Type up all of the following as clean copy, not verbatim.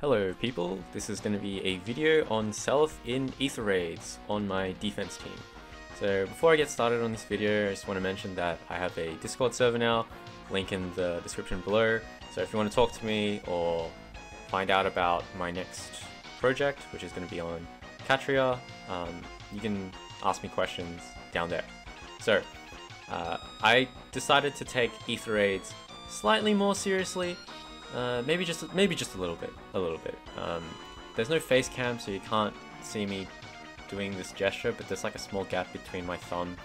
Hello people, this is going to be a video on Seliph in Aether raids on my defense team. So before I get started on this video, I just want to mention that I have a Discord server now, link in the description below. So if you want to talk to me or find out about my next project, which is going to be on Katria, you can ask me questions down there. So I decided to take Aether raids slightly more seriously. Maybe just a little bit. There's no face cam, so you can't see me doing this gesture, but there's like a small gap between my thumb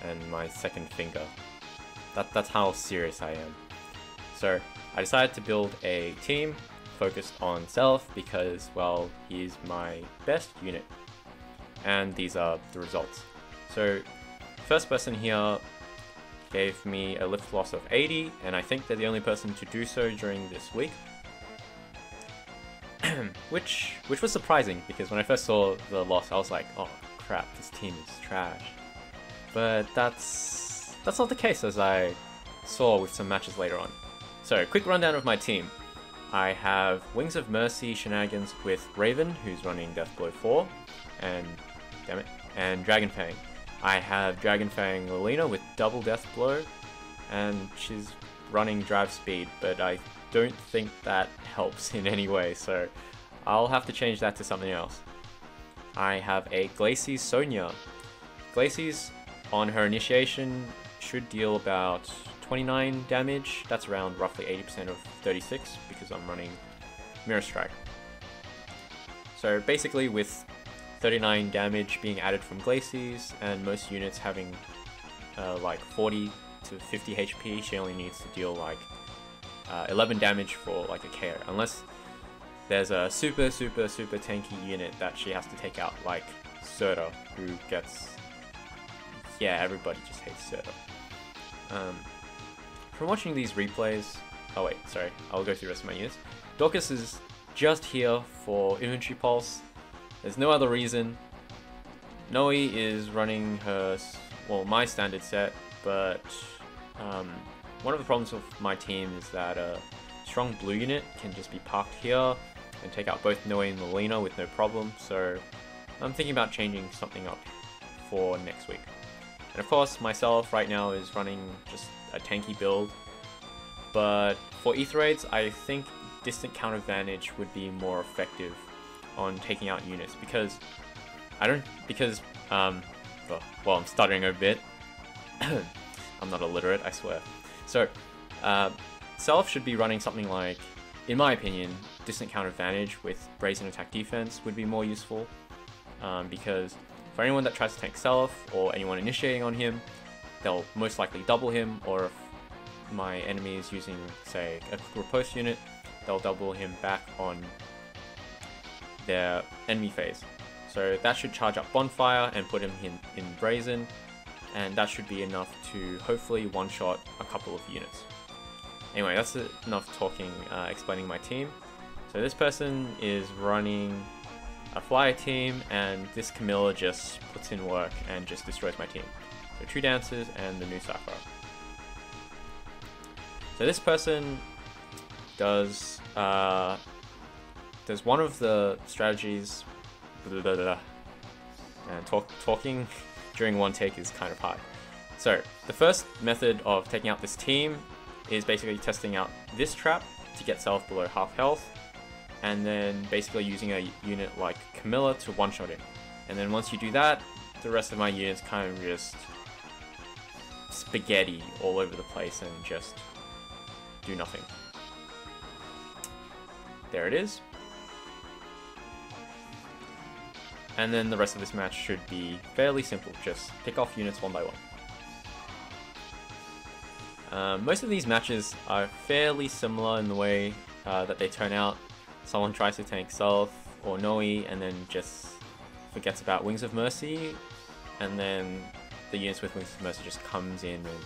and my second finger. That's how serious I am. So I decided to build a team focused on Seliph because, well, he's my best unit. And these are the results. So first person here gave me a lift loss of 80, and I think they're the only person to do so during this week. which was surprising, because when I first saw the loss I was like, oh crap, this team is trash. But that's not the case, as I saw with some matches later on. So quick rundown of my team. I have Wings of Mercy shenanigans with Raven, who's running Deathblow 4, and damn it, and Dragonfang. I have Dragonfang Lilina with double Death Blow, and she's running Drive Speed, but I don't think that helps in any way, so I'll have to change that to something else. I have a Glacies Sonya. Glacies, on her initiation, should deal about 29 damage. That's around roughly 80% of 36, because I'm running Mirror Strike. So basically, with 39 damage being added from Glacies, and most units having like 40 to 50 HP, she only needs to deal like 11 damage for like a KO, unless there's a super tanky unit that she has to take out, like Serta, who gets... yeah, everybody just hates Serta. From watching these replays... oh wait, sorry, I'll go through the rest of my units. Dorcas is just here for Inventory Pulse. There's no other reason. Noe is running her, well, my standard set, but one of the problems with my team is that a strong blue unit can just be parked here and take out both Noe and Lilina with no problem, so I'm thinking about changing something up for next week. And of course, myself right now is running just a tanky build, but for Aether raids, I think distant counter advantage would be more effective on taking out units, because well, I'm stuttering a bit. I'm not illiterate, I swear. So Seliph should be running something like, in my opinion, distant counter advantage with Brazen Attack Defense would be more useful, because for anyone that tries to tank Seliph or anyone initiating on him, they'll most likely double him, or if my enemy is using, say, a quick riposte unit, they'll double him back on their enemy phase. So that should charge up Bonfire and put him in Brazen, and that should be enough to hopefully one-shot a couple of units. Anyway, that's enough talking, explaining my team. So this person is running a Flyer team, and this Camilla just puts in work and just destroys my team. So 2 Dancers and the new Sapphire. So this person does one of the strategies, and talking during one take is kind of hard. So the first method of taking out this team is basically testing out this trap to get Seliph below half health, and then basically using a unit like Camilla to one-shot him. And then once you do that, the rest of my units kind of just spaghetti all over the place and just do nothing. There it is. And then the rest of this match should be fairly simple, just pick off units one by one. Most of these matches are fairly similar in the way that they turn out. Someone tries to tank Seliph or Noe and then just forgets about Wings of Mercy, and then the units with Wings of Mercy just comes in and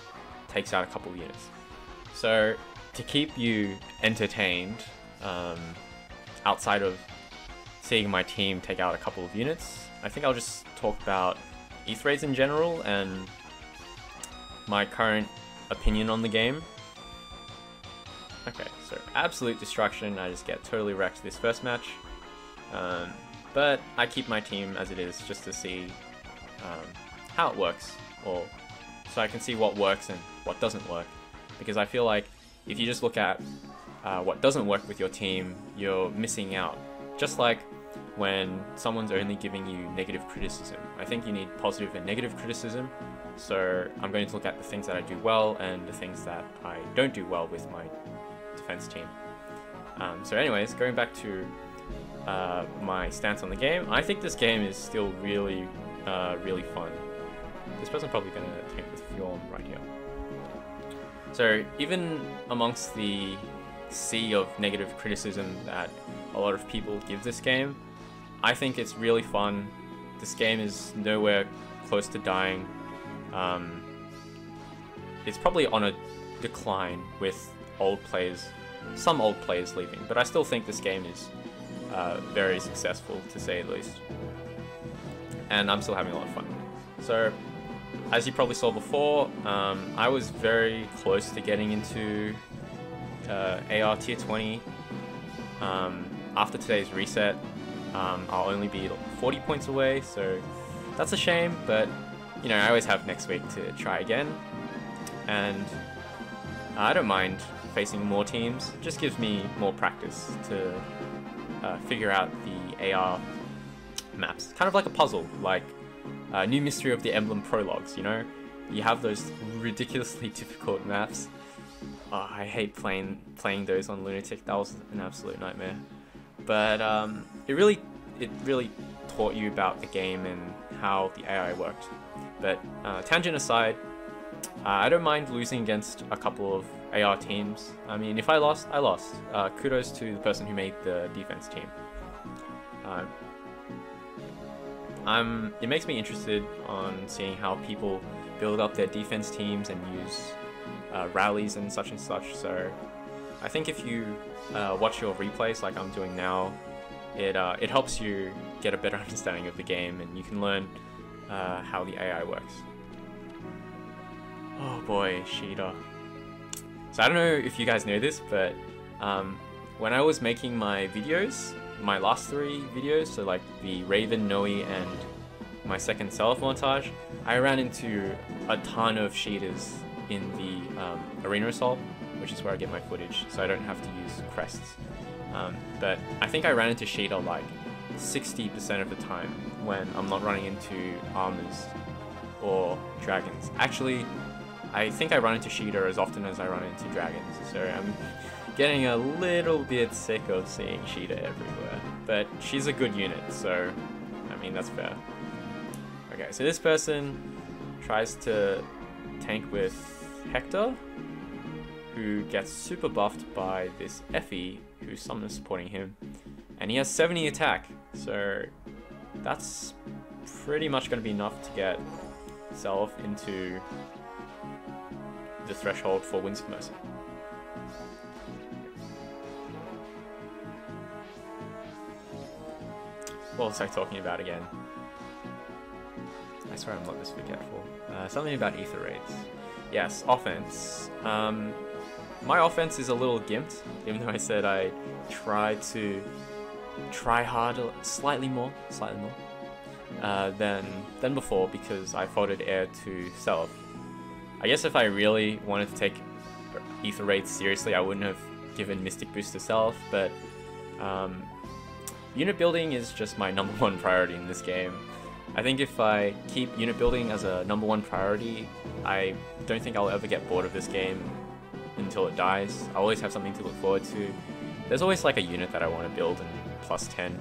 takes out a couple of units. So to keep you entertained, outside of seeing my team take out a couple of units, I think I'll just talk about Aether raids in general and my current opinion on the game. Okay, so absolute destruction. I just get totally wrecked this first match. But I keep my team as it is just to see how it works, or so I can see what works and what doesn't work. Because I feel like if you just look at what doesn't work with your team, you're missing out. Just like when someone's only giving you negative criticism. I think you need positive and negative criticism. So I'm going to look at the things that I do well and the things that I don't do well with my defense team. So anyways, going back to my stance on the game, I think this game is still really, really fun. This person's probably going to tank with Fjorm right here. So even amongst the sea of negative criticism that a lot of people give this game, I think it's really fun. This game is nowhere close to dying. It's probably on a decline with old players, some old players leaving, but I still think this game is very successful, to say the least. And I'm still having a lot of fun. So, as you probably saw before, I was very close to getting into AR tier 20. After today's reset, I'll only be 40 points away, so that's a shame, but you know, I always have next week to try again. And I don't mind facing more teams, it just gives me more practice to figure out the AR maps. Kind of like a puzzle, like New Mystery of the Emblem prologues, you know? You have those ridiculously difficult maps. Oh, I hate playing those on Lunatic, that was an absolute nightmare. But it really taught you about the game and how the AI worked. But tangent aside, I don't mind losing against a couple of AR teams. I mean, if I lost, I lost. Kudos to the person who made the defense team. It makes me interested on seeing how people build up their defense teams and use rallies and such, so I think if you watch your replays like I'm doing now, it helps you get a better understanding of the game, and you can learn how the AI works. Oh boy, Sheeta. So I don't know if you guys know this, but when I was making my videos, my last 3 videos, so like the Raven, Noe, and my second Seliph montage, I ran into a ton of Sheetas in the Arena Assault, which is where I get my footage, so I don't have to use crests. But I think I ran into Sheeta like 60% of the time when I'm not running into armors or dragons. Actually, I think I run into Sheeta as often as I run into dragons, so I'm getting a little bit sick of seeing Sheeta everywhere. But she's a good unit, so I mean, that's fair. Okay, so this person tries to tank with Hector, who gets super buffed by this Effie, who's summoner supporting him, and he has 70 attack, so that's pretty much going to be enough to get Seliph into the threshold for Winds of Mercy. What was I talking about again? I swear I'm not this forgetful. Something about Aether raids. Yes, offense. My offense is a little gimped, even though I said I tried to try harder, slightly more than before, because I folded air to Seliph. I guess if I really wanted to take Aether raids seriously, I wouldn't have given Mystic Boost to Seliph, but unit building is just my #1 priority in this game. I think if I keep unit building as a #1 priority, I don't think I'll ever get bored of this game until it dies. I always have something to look forward to. There's always like a unit that I want to build in +10.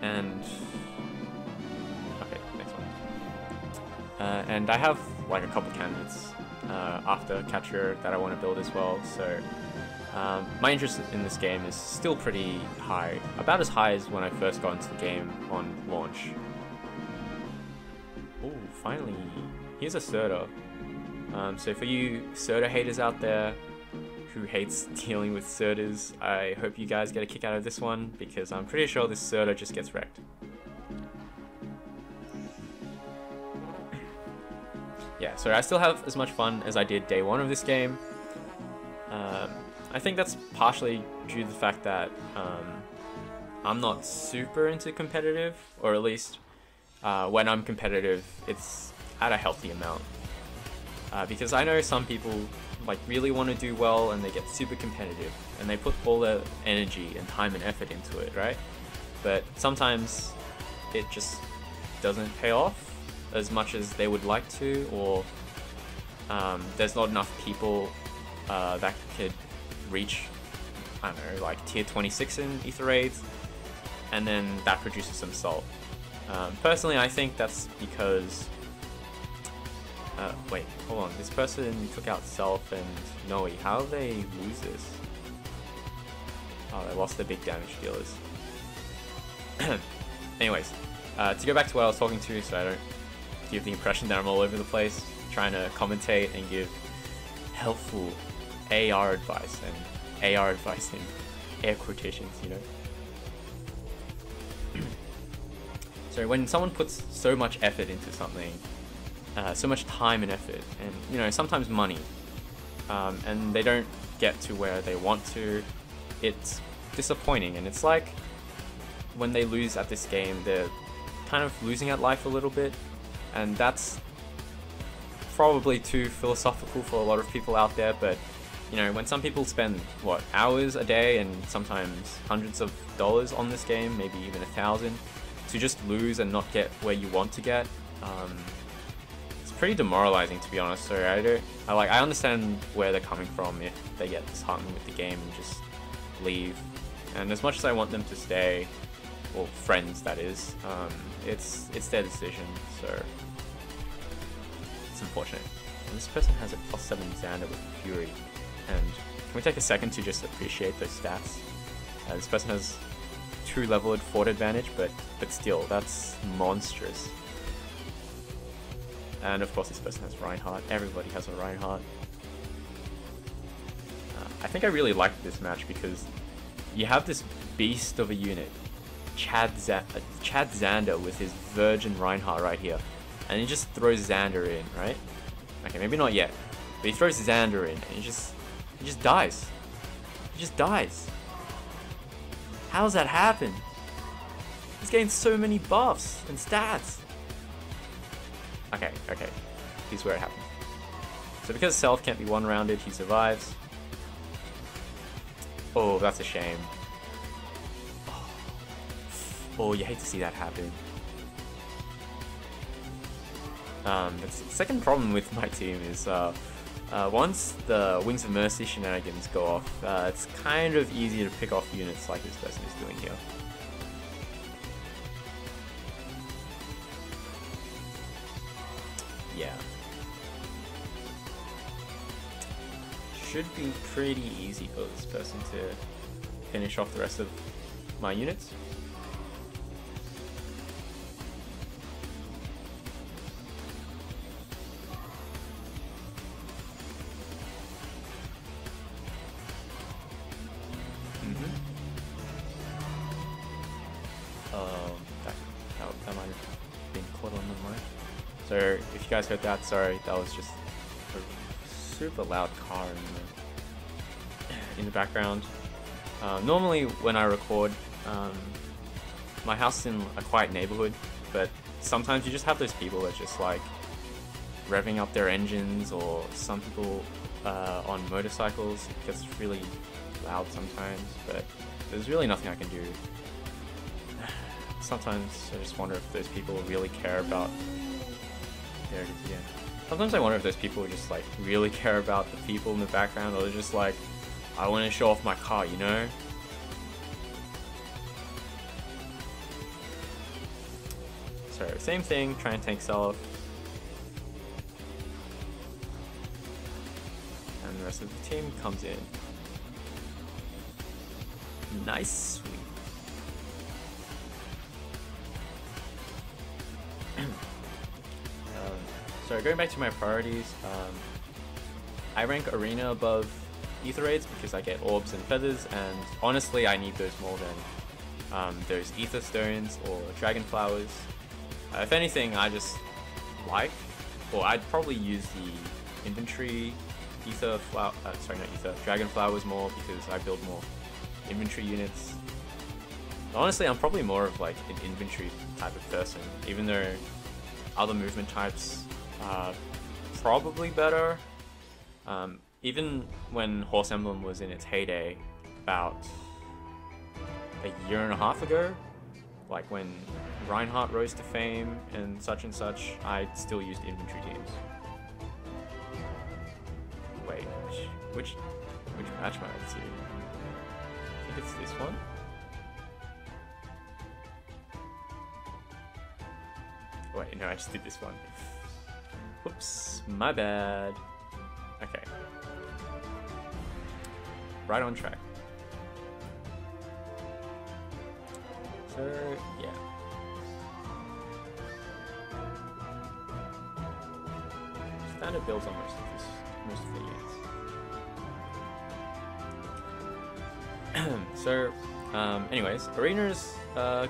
And okay, next one. And I have like a couple candidates after Catcher that I want to build as well, so my interest in this game is still pretty high, about as high as when I first got into the game on launch. Oh, finally, here's a Surtur. So for you Surtur haters out there who hates dealing with Surturs, I hope you guys get a kick out of this one, because I'm pretty sure this Surtur just gets wrecked. Yeah, So I still have as much fun as I did day one of this game. I think that's partially due to the fact that I'm not super into competitive, or at least when I'm competitive, it's at a healthy amount. Because I know some people like really want to do well and they get super competitive and they put all their energy and time and effort into it, right? But sometimes it just doesn't pay off as much as they would like to, or there's not enough people that could reach, I don't know, like tier 26 in Aether raids, and then that produces some salt. Personally, I think that's because wait, hold on, this person took out Seliph and Noe. How did they lose this? Oh, they lost their big damage dealers. Anyways, to go back to what I was talking to, so I don't give the impression that I'm all over the place trying to commentate and give helpful AR advice, and AR advice in air quotations, you know? So when someone puts so much effort into something, so much time and effort, and you know, sometimes money, and they don't get to where they want to, it's disappointing. And it's like when they lose at this game, they're kind of losing at life a little bit, and that's probably too philosophical for a lot of people out there. But you know, when some people spend what, hours a day and sometimes hundreds of dollars on this game, maybe even 1,000, to just lose and not get where you want to get, it's pretty demoralizing, to be honest. So I understand where they're coming from if they get disheartened with the game and just leave. And as much as I want them to stay, well, friends that is, it's their decision, so it's unfortunate. And this person has a +7 Xander with Fury, and can we take a second to just appreciate those stats? This person has 2 leveled fort advantage, but still, that's monstrous. And of course this person has Reinhardt. Everybody has a Reinhardt. I think I really liked this match because you have this beast of a unit, Chad Xander with his virgin Reinhardt right here, and he just throws Xander in, right? Okay, maybe not yet, but he throws Xander in and he just dies. He just dies. How does that happen? He's getting so many buffs and stats. Okay, here's where it happens. So because Seliph can't be one-rounded, he survives. Oh, that's a shame. Oh, you hate to see that happen. The second problem with my team is once the Wings of Mercy shenanigans go off, it's kind of easy to pick off units like this person is doing here. Yeah. Should be pretty easy for this person to finish off the rest of my units. That might have been caught on the mic. So if you guys heard that, sorry, that was just a super loud car in the background. Normally when I record, my house is in a quiet neighborhood, but sometimes you just have those people that just like revving up their engines, or some people on motorcycles. It gets really loud sometimes, but there's really nothing I can do. Sometimes I just wonder if those people really care about... There it is again. Sometimes I wonder if those people just like really care about the people in the background, or they're just like, I want to show off my car, you know? So same thing, try and tank Seliph. And the rest of the team comes in. Nice, sweet. So going back to my priorities, I rank Arena above Aether raids because I get orbs and feathers, and honestly I need those more than those Aether stones or dragon flowers. If anything, I just like or I'd probably use the inventory Aether flower, sorry, not Aether, Dragon Flowers more because I build more inventory units. Honestly, I'm probably more of like an inventory type of person, even though other movement types are probably better. Even when Horse Emblem was in its heyday, about a year and a half ago, like when Reinhardt rose to fame and such, I still used infantry teams. Wait, which match am I up to? I think it's this one. Wait, no, I just did this one. Whoops, my bad. Okay. Right on track. So, yeah. Standard builds on most of the units. So, anyways, Arena's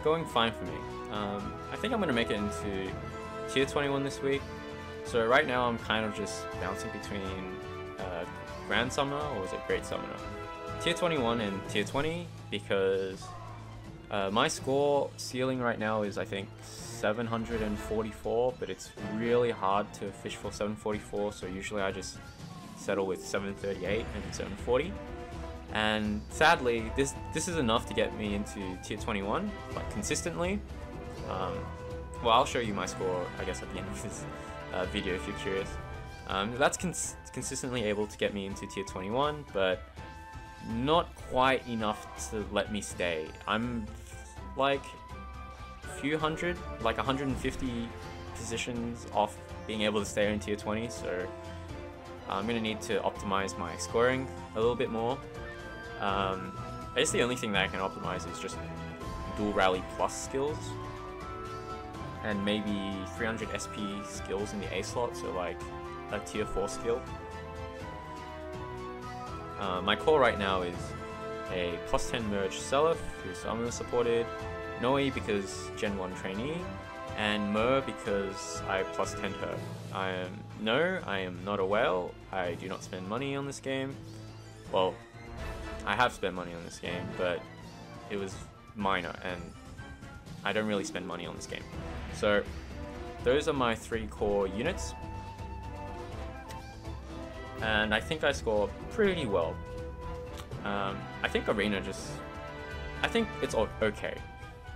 going fine for me. I think I'm going to make it into Tier 21 this week. So right now I'm kind of just bouncing between Grand Summoner, or is it Great Summoner? Tier 21 and Tier 20, because my score ceiling right now is I think 744, but it's really hard to fish for 744, so usually I just settle with 738 and 740. And sadly, this is enough to get me into Tier 21, like consistently. Well, I'll show you my score, I guess, at the end of this video if you're curious. That's consistently able to get me into Tier 21, but not quite enough to let me stay. I'm like a few hundred, like 150 positions off being able to stay in Tier 20, so I'm going to need to optimize my scoring a little bit more. I guess the only thing that I can optimize is just dual rally plus skills, and maybe 300 SP skills in the A slot, so like a Tier 4 skill. My core right now is a plus 10 merge Seliph, who's summoner supported, Noe because Gen 1 trainee, and Mer because I plus 10'd her. I am not a whale. I do not spend money on this game. Well, I have spent money on this game, but it was minor, and I don't really spend money on this game. So those are my 3 core units, and I think I score pretty well. I think Arena I think it's okay.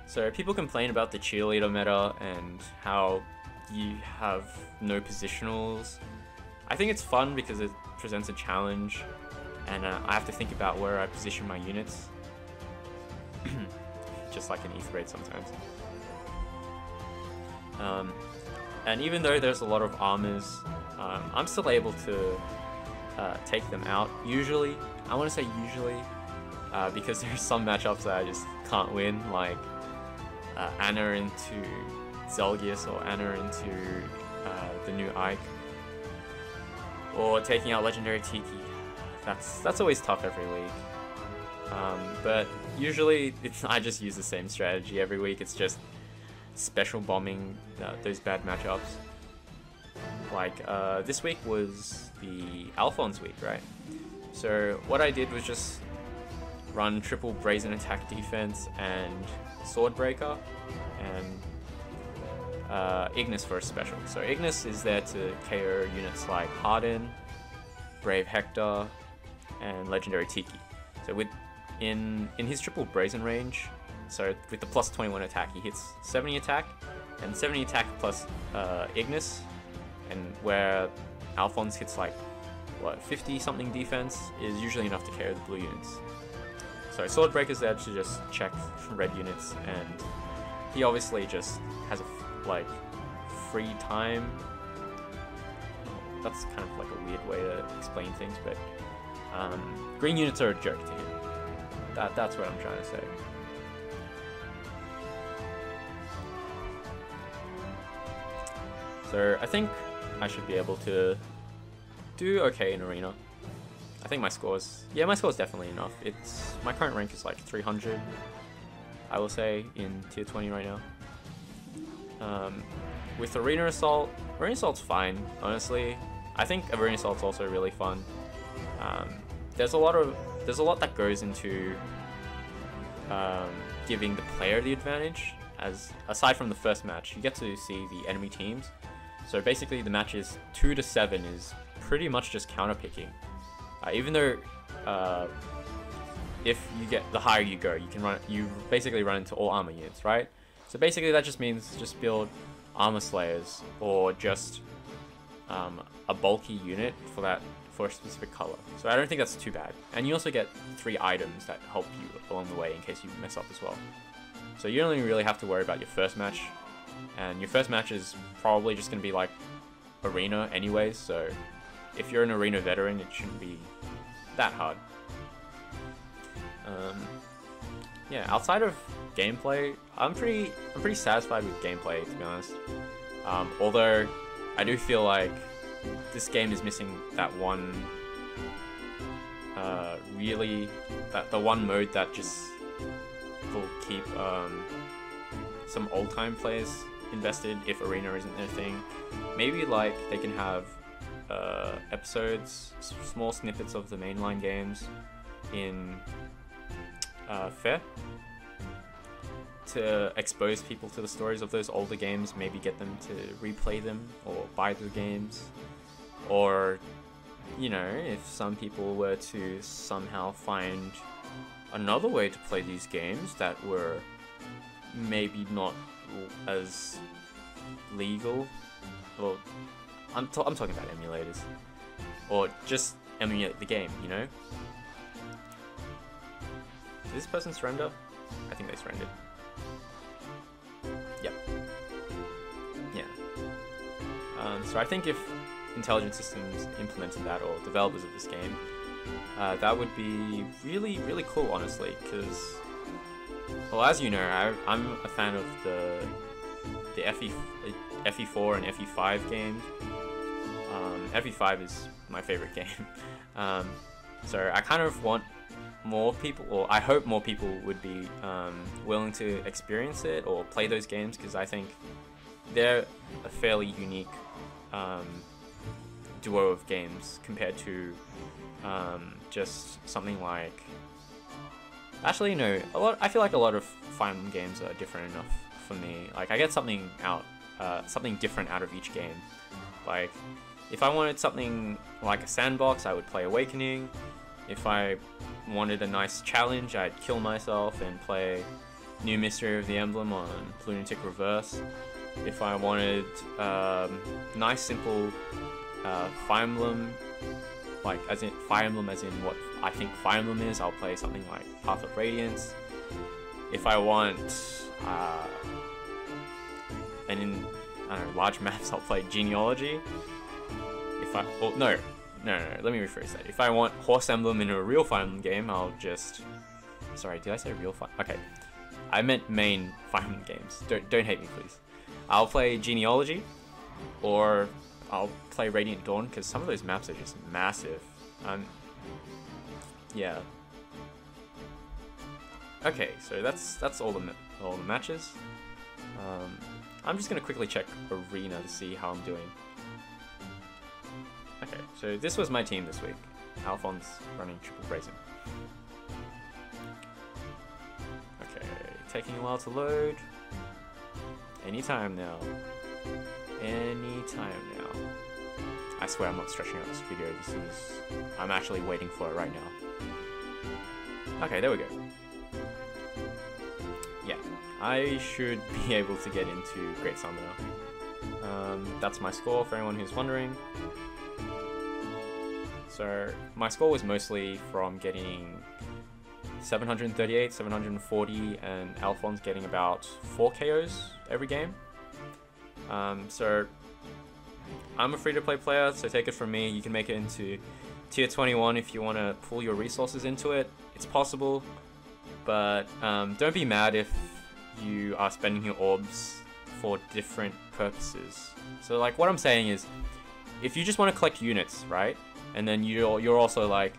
So people complain about the cheerleader meta and how you have no positionals. I think it's fun because it presents a challenge, and I have to think about where I position my units. Just like an Aether raid sometimes. And even though there's a lot of armors, I'm still able to take them out, usually. I want to say usually, because there's some matchups that I just can't win, like Anna into Zelgius, or Anna into the new Ike, or taking out Legendary Tiki. That's always tough every week. But usually I just use the same strategy every week. It's just special bombing those bad matchups. Like this week was the Alphonse week, right? So what I did was just run triple Brazen Attack Defense and Swordbreaker, and Ignis for a special. So Ignis is there to KO units like Harden, Brave Hector, and Legendary Tiki. So in his triple Brazen range, so with the plus 21 attack, he hits 70 attack, and 70 attack plus Ignis, and where Alphonse hits like, what, 50 something defense is usually enough to KO the blue units. So Swordbreaker's there to just check red units, and he obviously just has a like free time. That's kind of like a weird way to explain things, but green units are a joke to him. That's what I'm trying to say. So I think I should be able to do okay in Arena. I think my score's definitely enough. My current rank is like 300, I will say, in Tier 20 right now. with Arena Assault's fine, honestly. I think Arena Assault's also really fun. There's a lot that goes into giving the player the advantage. Aside from the first match, you get to see the enemy teams. So basically, the matches 2 to 7 is pretty much just counter picking. Even though if you get the higher you go, you basically run into all armor units, right? So basically, that just means just build armor slayers or just a bulky unit for a specific color. So I don't think that's too bad. And you also get 3 items that help you along the way in case you mess up as well. So you only really have to worry about your first match, and your first match is probably just going to be like arena anyways, so if you're an arena veteran, it shouldn't be that hard. Yeah, outside of gameplay, I'm pretty satisfied with gameplay, to be honest. Although I do feel like this game is missing that one the one mode that just will keep some old-time players invested if arena isn't their thing. Maybe like they can have episodes, small snippets of the mainline games in Fair to expose people to the stories of those older games, maybe get them to replay them or buy the games, or you know, if some people were to somehow find another way to play these games that were maybe not as legal, well, I'm talking about emulators, or just emulate the game, you know? Did this person surrender? I think they surrendered. Yep. Yeah. So I think if Intelligent Systems implemented that, or developers of this game, that would be really, really cool, honestly, because, well, as you know, I'm a fan of the FE4 and FE5 games. FE5 is my favorite game. So I kind of want more people, or I hope more people would be willing to experience it or play those games, because I think they're a fairly unique duo of games compared to just something like, actually no, I feel like a lot of Fire Emblem games are different enough for me. Like, I get something different out of each game. Like, if I wanted something like a sandbox, I would play Awakening. If I wanted a nice challenge, I'd kill myself and play New Mystery of the Emblem on Lunatic Reverse. If I wanted nice, simple Fire Emblem, like Fire Emblem as in what I think Fire Emblem is, I'll play something like Path of Radiance. If I want I don't know, large maps, I'll play Genealogy. No, let me rephrase that. If I want Horse Emblem in a real Fire Emblem game, I'll just... Sorry, did I say real Fire... Okay. I meant main Fire Emblem games. Don't hate me, please. I'll play Genealogy, or I'll play Radiant Dawn, because some of those maps are just massive. Yeah. Okay, so that's all the matches. I'm just gonna quickly check Arena to see how I'm doing. Okay, so this was my team this week. Alphonse running Triple Brazen. Okay, taking a while to load. Anytime now. Anytime now. I swear I'm not stretching out this video. I'm actually waiting for it right now. Okay, there we go. Yeah, I should be able to get into Great Summoner. That's my score for anyone who's wondering. So my score was mostly from getting 738, 740, and Alphonse getting about 4 KOs every game. So I'm a free-to-play player, so take it from me, you can make it into tier 21 if you want to pull your resources into it. It's possible, but don't be mad if you are spending your orbs for different purposes. So like what I'm saying is, if you just want to collect units, right? And then you're also like,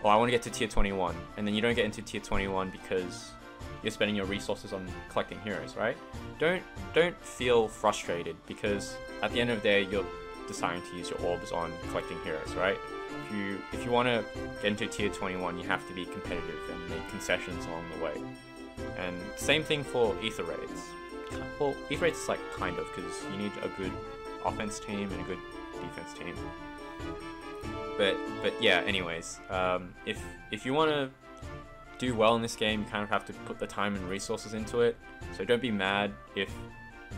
oh, I want to get to tier 21, and then you don't get into tier 21 because you're spending your resources on collecting heroes, right? Don't feel frustrated, because at the end of the day, you're deciding to use your orbs on collecting heroes, right? If you want to get into tier 21, you have to be competitive and make concessions along the way. And same thing for Aether raids. Well, Aether raids is like kind of, because you need a good offense team and a good defense team. But yeah, anyways, if you want to do well in this game, you kind of have to put the time and resources into it. So don't be mad if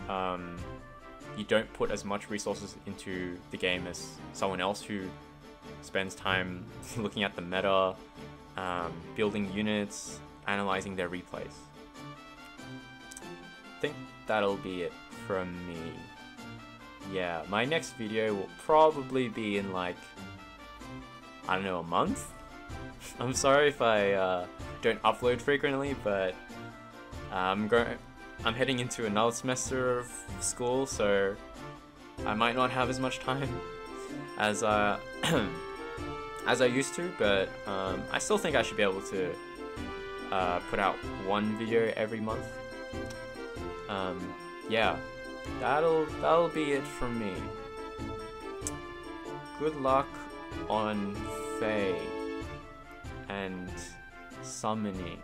you don't put as much resources into the game as someone else who spends time looking at the meta, building units, analyzing their replays. I think that'll be it from me. Yeah, my next video will probably be in like, I don't know, a month? I'm sorry if I don't upload frequently, but I'm heading into another semester of school, so I might not have as much time as as I used to, but I still think I should be able to put out one video every month. Yeah, that'll be it from me. Good luck on Fae and summoning.